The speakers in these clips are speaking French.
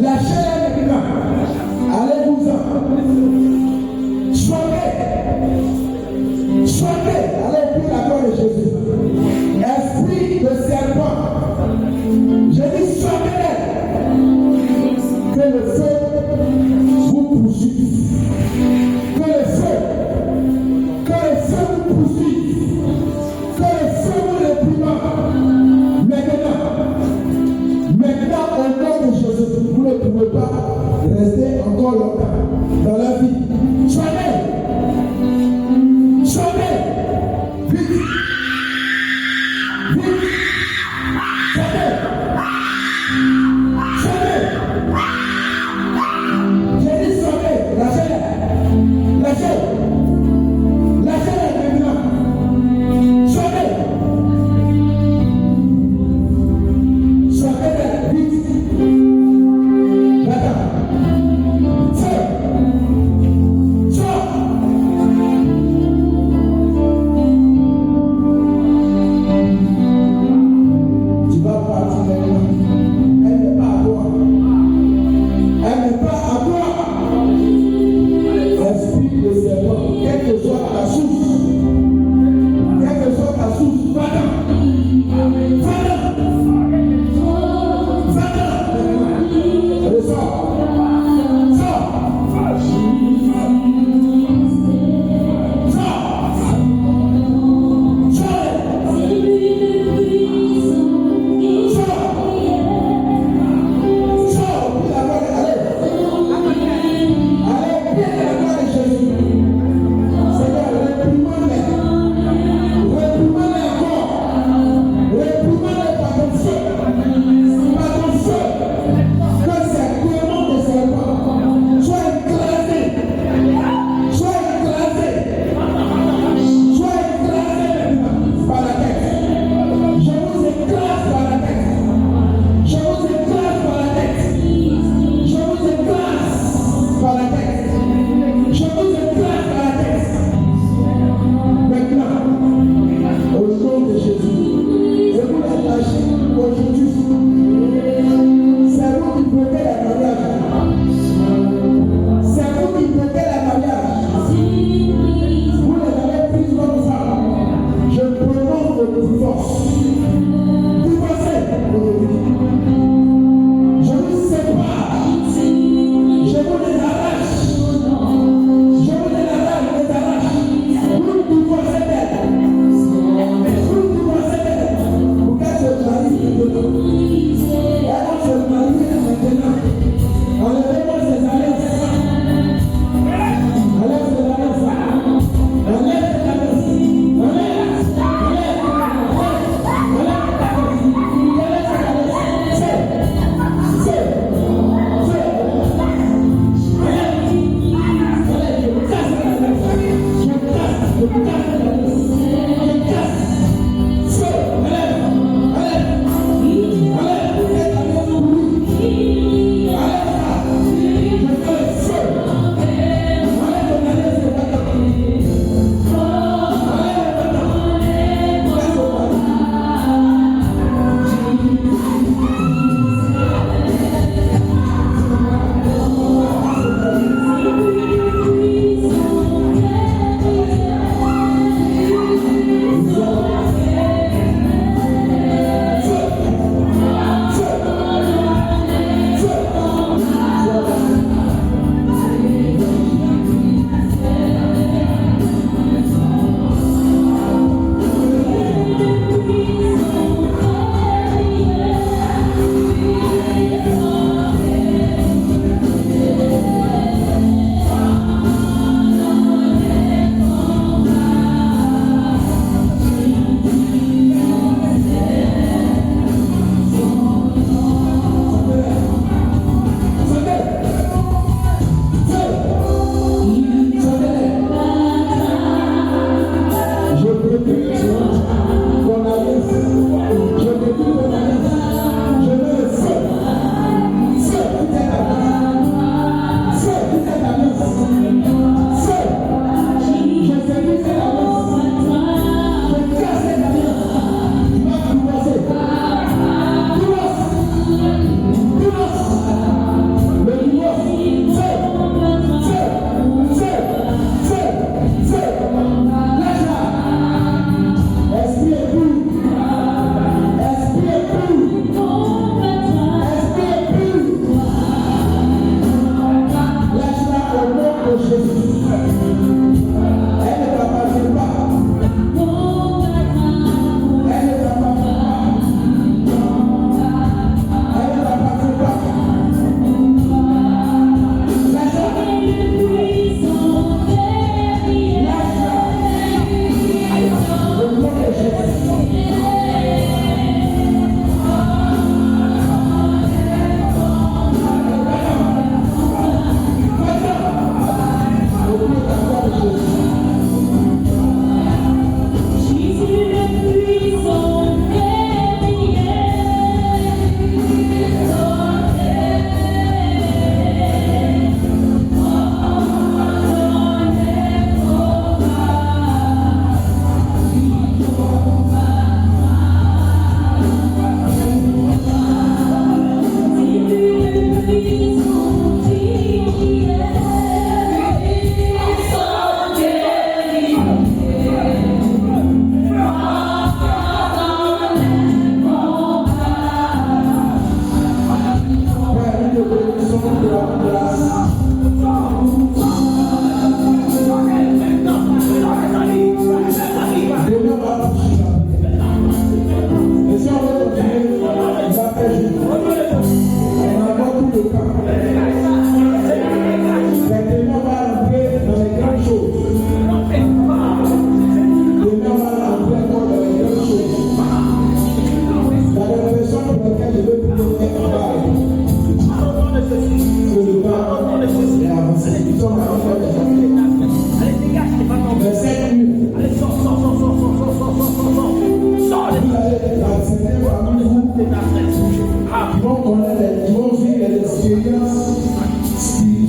Lâchez les médicaments. Allez-vous-en. Soyez. Soyez. Allez puis la gloire de Jésus. Esprit de serpent. Je dis soyez. Que le feu vous poursuive. Que le feu vous poursuive. Que le feu vous réprime. Maintenant, au nom de Jésus, vous ne pouvez pas rester encore longtemps dans la vie. Soyez! Soyez! Vite! Vite! Soyez! Soyez! J'ai dit soyez! Lâchez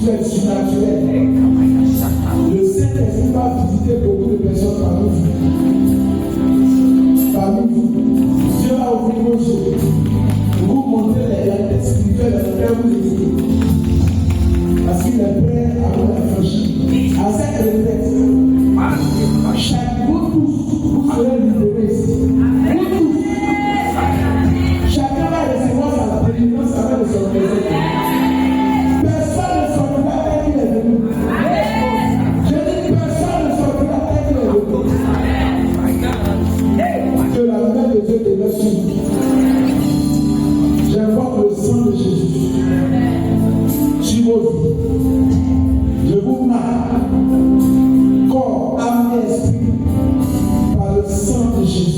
spirituel, surnaturel. Le Saint-Esprit va visiter beaucoup de personnes parmi vous. Parmi vous. Dieu va ouvrir vos yeux. Vous montrer les réalités spirituelles dans lesquelles vous existez. Parce qu'il est prêt à vous la franchir. À cette retraite, chaque vous tous, vous serez libérés ici. Vous tous. Chacun va recevoir sa délivrance avec le son présent. Personne ne sortira tel qu'il est venu. Je dis personne ne sortira tel qu'il est venu. Que la main de Dieu demeure sur vous. J'invoque le sang de Jésus sur vos vies. Je vous marque corps, âme et esprit par le sang de Jésus.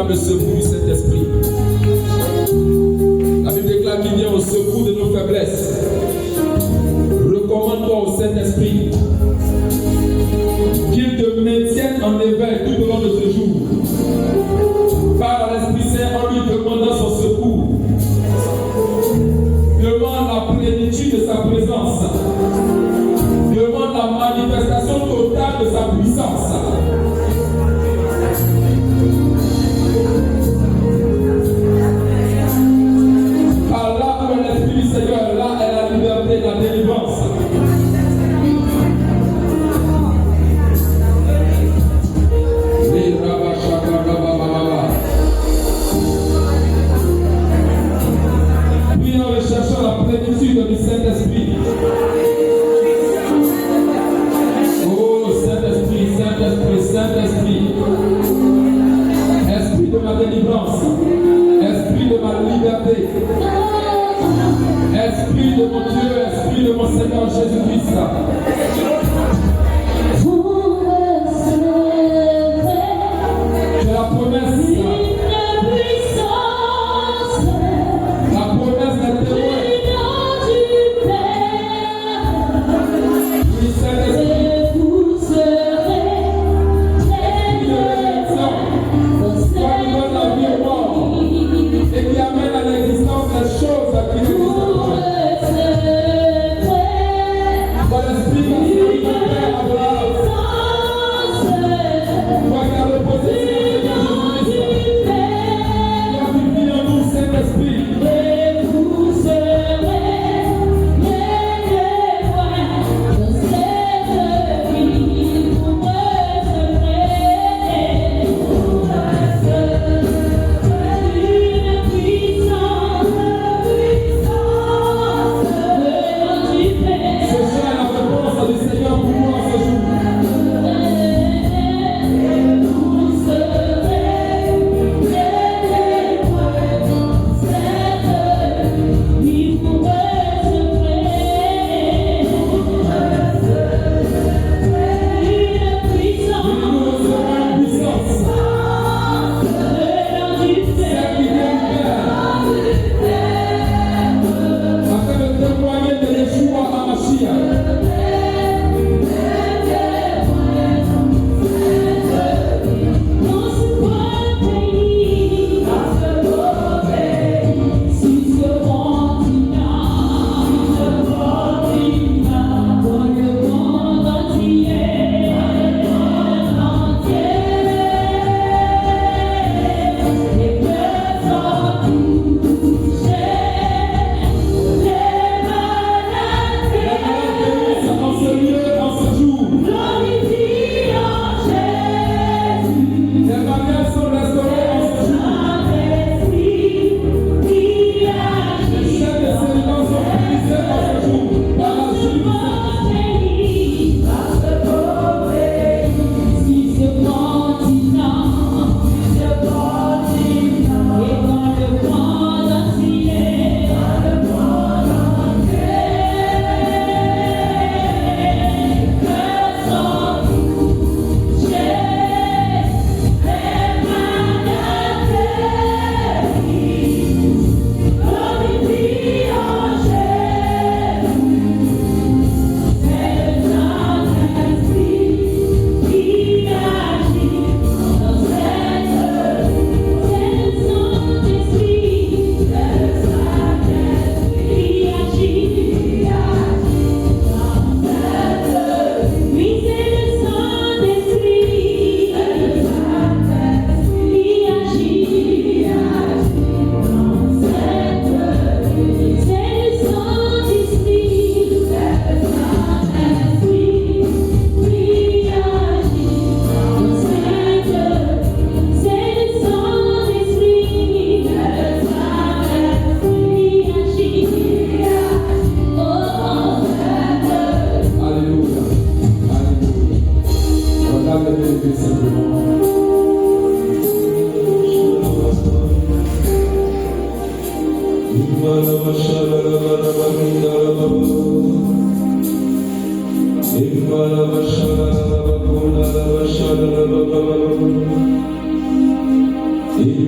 réclame le secours du Saint-Esprit. La Bible déclare qu'il vient au secours de nos faiblesses. Recommande-toi au Saint-Esprit qu'il te maintienne en éveil tout au long de ce jour. Par l'Esprit Saint en lui demandant son secours. Demande la plénitude de sa présence. Demande la manifestation totale de sa puissance. Car là où l'Esprit du Seigneur, là est la liberté, la délivrance. Prions et cherchons la plénitude du Saint-Esprit. Oh Saint-Esprit, Saint-Esprit, Saint-Esprit. Esprit de ma délivrance. Esprit de ma liberté. Esprit de mon Dieu, Esprit de mon Seigneur Jésus-Christ. C'est la promesse. La promesse est témoin. Oui, Saint-Esprit. Et qui amène à l'existence des choses qui n'existent pas. Dans l'esprit de Père Abraham, toi qui as reposé sur Jésus-Christ, toi qui vis en nous, Saint-Esprit.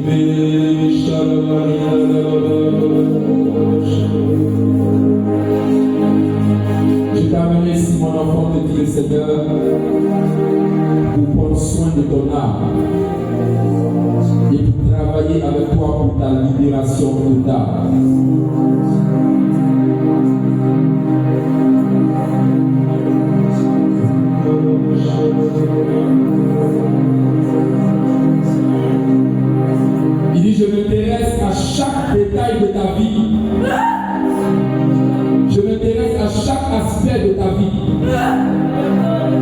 Je t'ai amené ici, mon enfant, te dire, Seigneur, pour prendre soin de ton âme et pour travailler avec toi pour ta libération totale. Il dit, je m'intéresse à chaque détail de ta vie. Je m'intéresse à chaque aspect de ta vie.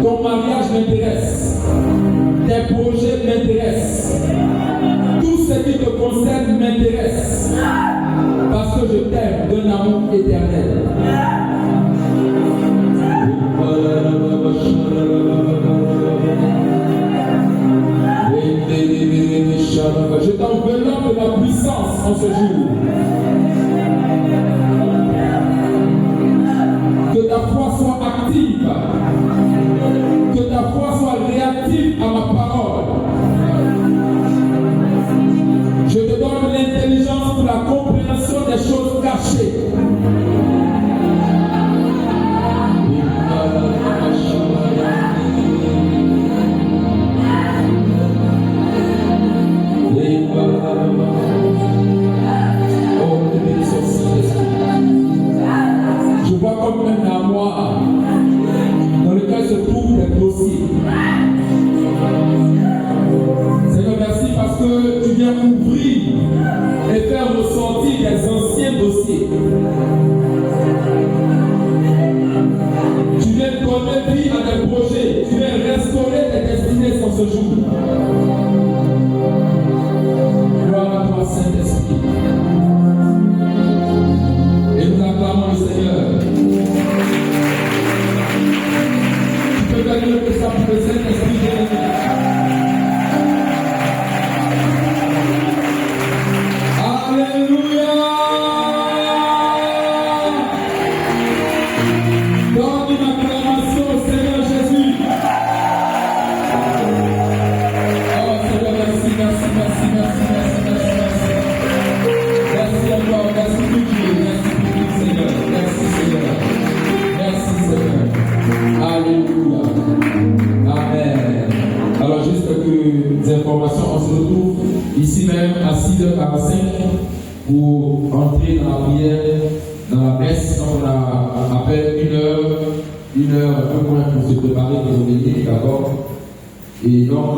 Ton mariage m'intéresse. Tes projets m'intéressent. Tout ce qui te concerne m'intéresse. Parce que je t'aime d'un amour éternel. Je t'enveloppe de la puissance en ce jour. Que ta foi soit active. Que ta foi soit réactive à ma parole. Je te donne l'intelligence pour la compréhension des choses cachées. Je vois comme un armoire dans lequel se trouvent des dossiers. Seigneur, merci parce que tu viens ouvrir et faire ressortir des anciens dossiers. Tu viens donner vie à des projets. Tu viens restaurer des destinées sur ce jour. Gloire à toi, Saint-Esprit. Et nous acclamons le Seigneur. Tu peux gagner que ça pour le Saint-Esprit de Dieu. Alléluia. Donne une acclamation au Seigneur Jésus. Oh Seigneur, merci, merci, merci, merci, merci, merci, merci. Merci encore, merci pour Dieu, merci pour Dieu, Seigneur. Merci Seigneur. Merci Seigneur. Alléluia. Amen. Alors juste quelques informations, on se retrouve ici même à 6h45 pour entrer dans la prière, dans la messe. On a appelé une heure, un peu moins pour se préparer pour venir d'abord. Et donc,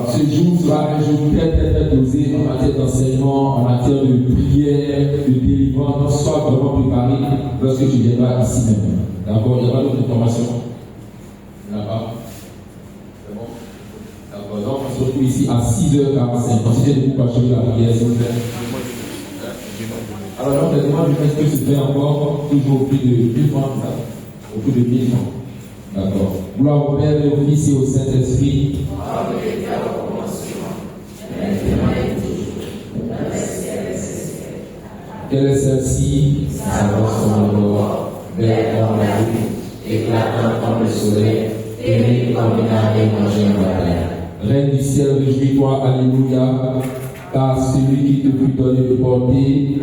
ce jour sera un jour très dosé en matière d'enseignement, en matière de prière, de délivrance. Donc, sois vraiment préparé lorsque tu viendras ici même. D'accord? Il n'y a pas d'autres informations? Il n'y en a pas? C'est bon? D'accord. Donc, on se retrouve ici à 6h45. Continuez de vous partager la prière, s'il vous plaît. Alors, donc, les demandes du Christ se fait encore toujours au prix de 1000 francs, ça? Au prix de 1000 francs. D'accord. Gloire au Père, au Fils et au Saint-Esprit. Quelle est celle-ci? Sa voix son aurore, belle comme la lune, éclatante comme le soleil, terrible comme une armée mangée en bataille. Reine du ciel, réjouis-toi, alléluia, car celui qui te fut donné de porter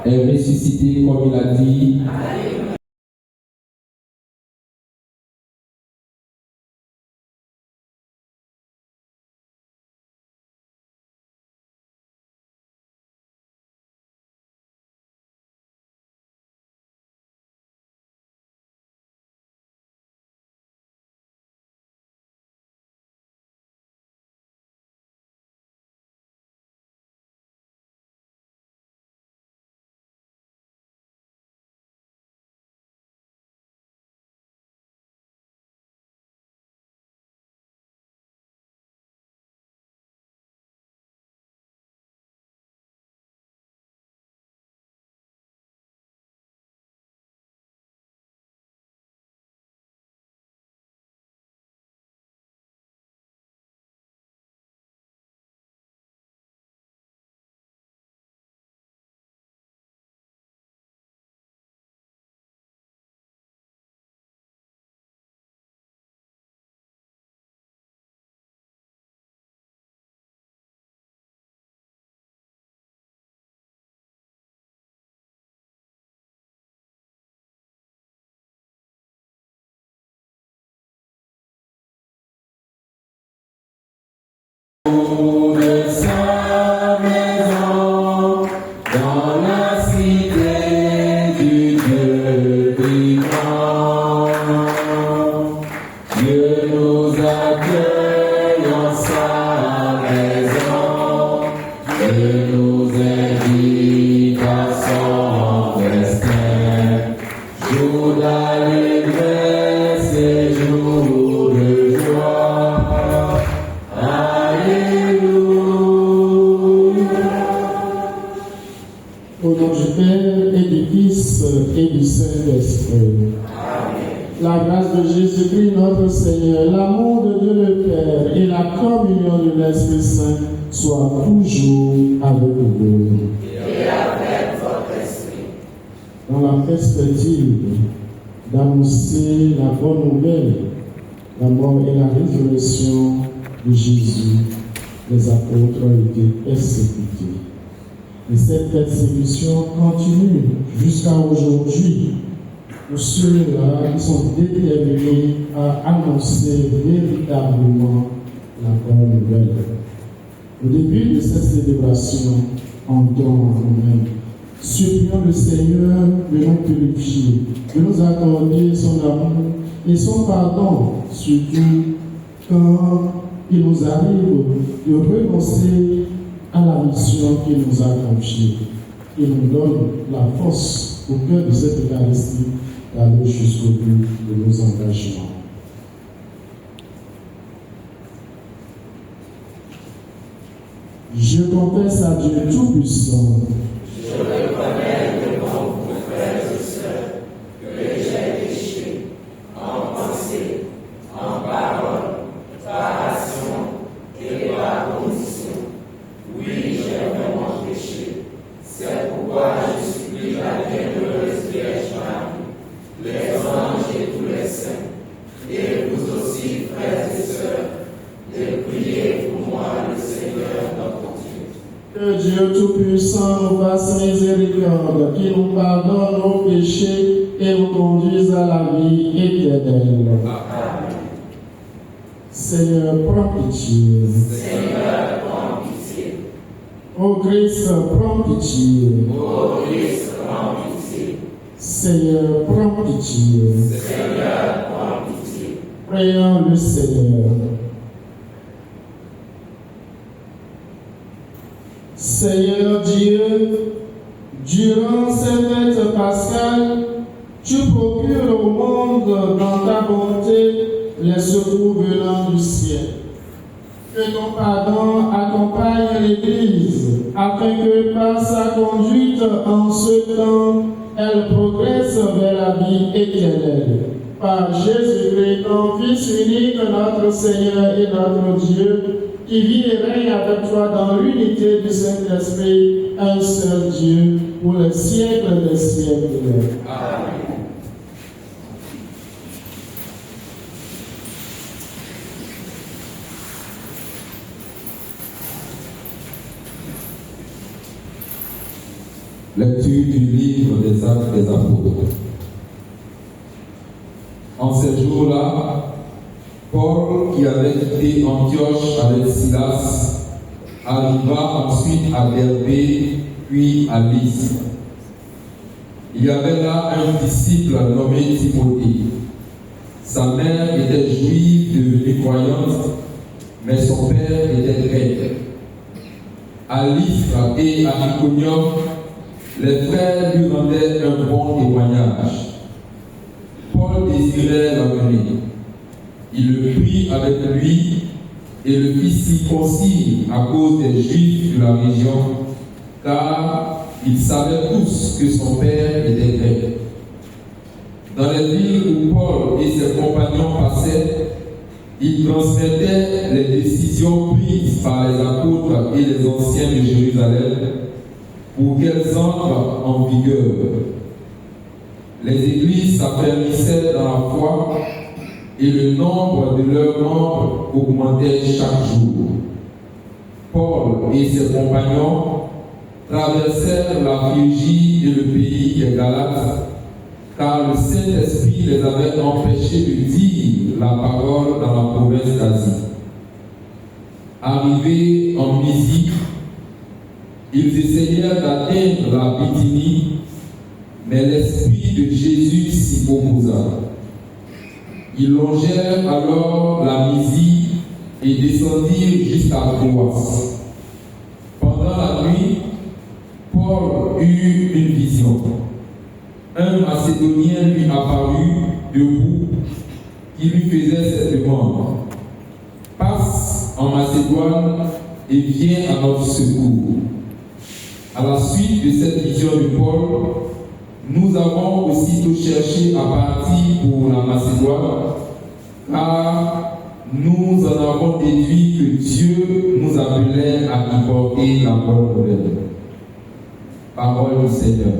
est ressuscité comme il a dit. La grâce de Jésus-Christ notre Seigneur, l'amour de Dieu le Père et la communion de l'Esprit Saint soient toujours avec vous. Et avec votre esprit. Dans la perspective d'annoncer la bonne nouvelle, la mort et la résurrection de Jésus, les apôtres ont été persécutés. Et cette persécution continue jusqu'à aujourd'hui pour ceux-là qui sont déterminés à annoncer véritablement la bonne nouvelle. Au début de cette célébration, entrons nous-mêmes, supplions le Seigneur de nous purifier, de nous accorder son amour et son pardon, surtout quand il nous arrive de renoncer à la mission qu'il nous a confiée. Il nous donne la force au cœur de cette Eucharistie d'aller jusqu'au bout de nos engagements. Je confesse à Dieu Tout-Puissant. Je reconnais devant vous, frères et sœurs, que j'ai péché en pensée, en parole, par action et par omission. Oui, j'ai vraiment péché. C'est pourquoi je supplie la bienheureuse Vierge Marie, les anges et tous les saints, et vous aussi, frères et sœurs, de prier pour moi, le Seigneur notre Dieu. Que Dieu Tout-Puissant nous fasse miséricorde, qu'il nous pardonne nos péchés et nous conduise à la vie éternelle. Amen. Seigneur, prends pitié. Seigneur, prends pitié. Ô Christ, prends pitié. Ô Christ, prends pitié. Seigneur, prends pitié. Seigneur, prends pitié. Prions le Seigneur. Seigneur Dieu, durant cette fête pascale, tu procures au monde dans ta bonté les secours venant du ciel. Que ton pardon accompagne l'Église, afin que par sa conduite en ce temps, elle progresse vers la vie éternelle. Par Jésus-Christ, ton Fils unique, notre Seigneur et notre Dieu, qui vit et règne avec toi dans l'unité du Saint-Esprit, un seul Dieu, pour les siècles des siècles. Amen. Lecture du livre des Actes des Apôtres. En ces jours-là, Paul, qui avait quitté Antioche avec Silas, arriva ensuite à Derbé, puis à Lystre. Il y avait là un disciple nommé Timothée. Sa mère était juive devenue croyante, mais son père était grec. À Lystre et à Iconium, les frères lui rendaient un bon témoignage. Paul désirait l'amener. Il le prit avec lui et le fit circoncire à cause des Juifs de la région, car ils savaient tous que son père était grec. Dans les villes où Paul et ses compagnons passaient, ils transmettaient les décisions prises par les apôtres et les anciens de Jérusalem pour qu'elles entrent en vigueur. Les églises s'affermissaient dans la foi et le nombre de leurs membres augmentait chaque jour. Paul et ses compagnons traversèrent la Phrygie et le pays des Galates, car le Saint-Esprit les avait empêchés de dire la parole dans la province d'Asie. Arrivés en Mysie, ils essayèrent d'atteindre la Bithynie, mais l'Esprit de Jésus s'y opposa. Ils longèrent alors la Mysie et descendirent jusqu'à Troas. Pendant la nuit, Paul eut une vision. Un Macédonien lui apparut debout, qui lui faisait cette demande: passe en Macédoine et viens à notre secours. À la suite de cette vision de Paul, nous avons aussitôt cherché à partir pour la Macédoine, car nous en avons déduit que Dieu nous appelait à y porter la bonne nouvelle. Parole du Seigneur.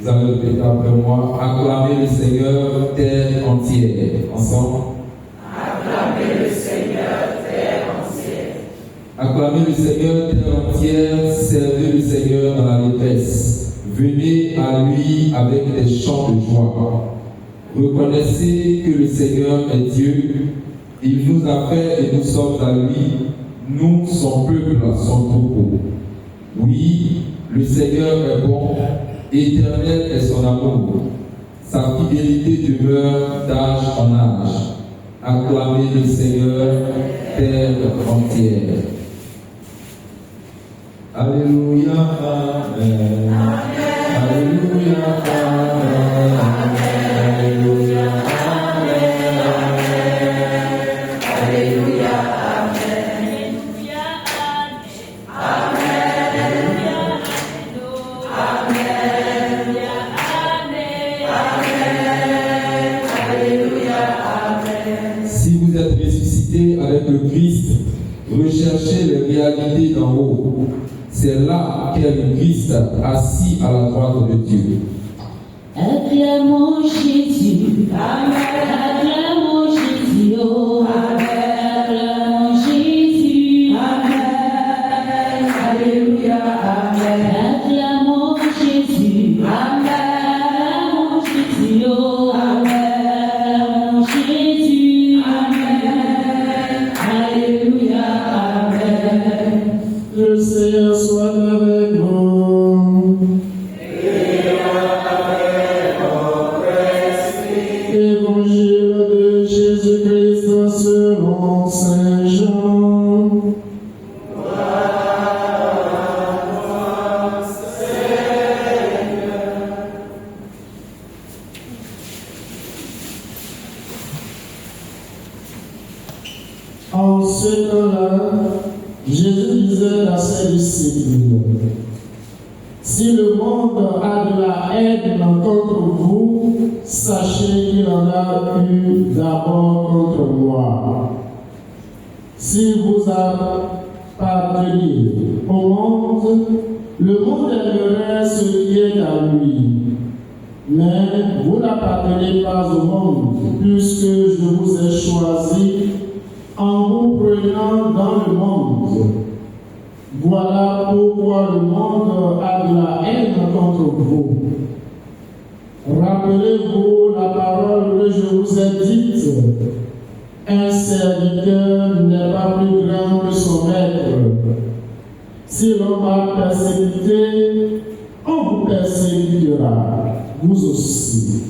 Vous allez répéter après moi: acclamez le Seigneur, terre entière. Ensemble. Acclamez le Seigneur, terre entière. Acclamez le Seigneur, terre entière. Servez le Seigneur dans la détresse. Venez à lui avec des chants de joie. Reconnaissez que le Seigneur est Dieu. Il nous a fait et nous sommes à lui. Nous, son peuple, son troupeau. Oui, le Seigneur est bon. Éternel est son amour, sa fidélité demeure d'âge en âge. Acclamez le Seigneur, terre entière. Alléluia, Amen. Alléluia, Amen. Alléluia, Amen. Alléluia, avec le Christ, recherchez les réalités d'en haut. C'est là qu'est le Christ assis à la droite de Dieu. Acclamons Jésus, acclamons Jésus, oh, acclamons Jésus, amen, alléluia, amen, acclamons Jésus, acclamons Jésus, oh, acclamons Jésus, amen, alléluia, amen. Le Seigneur soit avec vous. Évangile de Jésus-Christ selon Saint Jean. En ce temps-là, Jésus disait à ses disciples: si le monde a de la haine contre vous, sachez qu'il en a eu d'abord contre moi. Si vous appartenez au monde, le monde aimerait ce qui est à lui. Mais vous n'appartenez pas au monde, puisque je vous ai choisi en vous prenant dans le monde. Voilà pourquoi le monde a de la haine contre vous. Rappelez-vous la parole que je vous ai dite: un serviteur n'est pas plus grand que son maître. Si l'on m'a persécuté, on vous persécutera, vous aussi.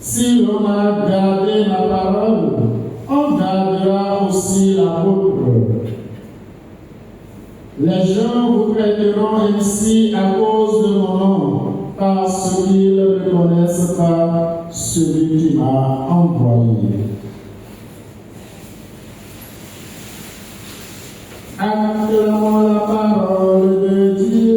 Si l'on a gardé ma parole, on gardera aussi la vôtre. Les gens vous traiteront ainsi à cause de mon nom, parce qu'ils ne connaissent pas celui qui m'a envoyé. Acclamons la parole de Dieu.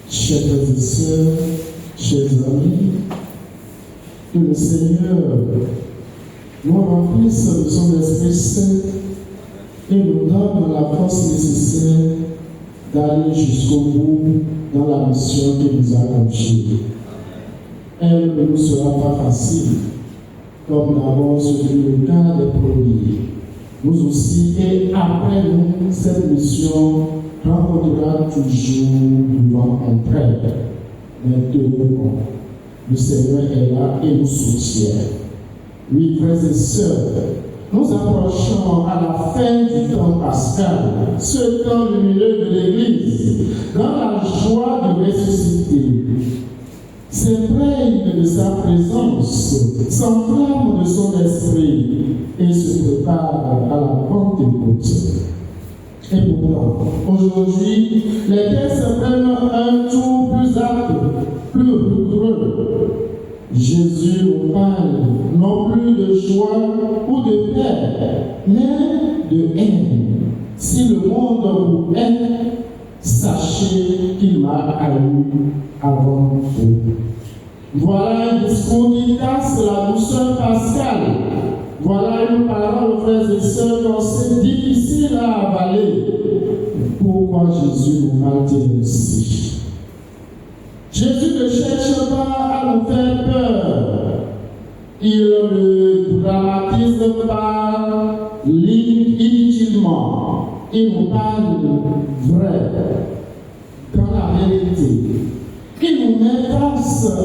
Chers frères et sœurs, chers amis, que le Seigneur nous remplisse de son Esprit Saint et nous donne la force nécessaire d'aller jusqu'au bout dans la mission qu'il nous a confiée. Elle ne nous sera pas facile, comme d'abord ce fut le cas des premiers. Nous aussi, et après nous, cette mission rencontrera toujours du vent en trêve. Mais tenez-vous, le Seigneur est là et nous soutient. Oui, frères et sœurs, nous approchons à la fin du temps pascal, ce temps lumineux de l'Église, dans la joie de ressusciter. S'imprègne de sa présence, s'enflamme de son esprit et se prépare à la Pentecôte. Et pourtant, aujourd'hui, les textes prennent un tour plus âpre, plus rigoureux. Jésus nous parle non plus de joie ou de paix, mais de haine. Si le monde vous aime, sachez qu'il m'a haï avant vous. Voilà un discours qui casse la douceur pascale. Voilà une parole, frères et sœurs, quand c'est difficile à avaler. Pourquoi Jésus nous a-t-il ainsi? Jésus ne cherche pas à nous faire peur. Il ne dramatise pas inutilement. Il nous parle vrai, dans la vérité. Il nous met face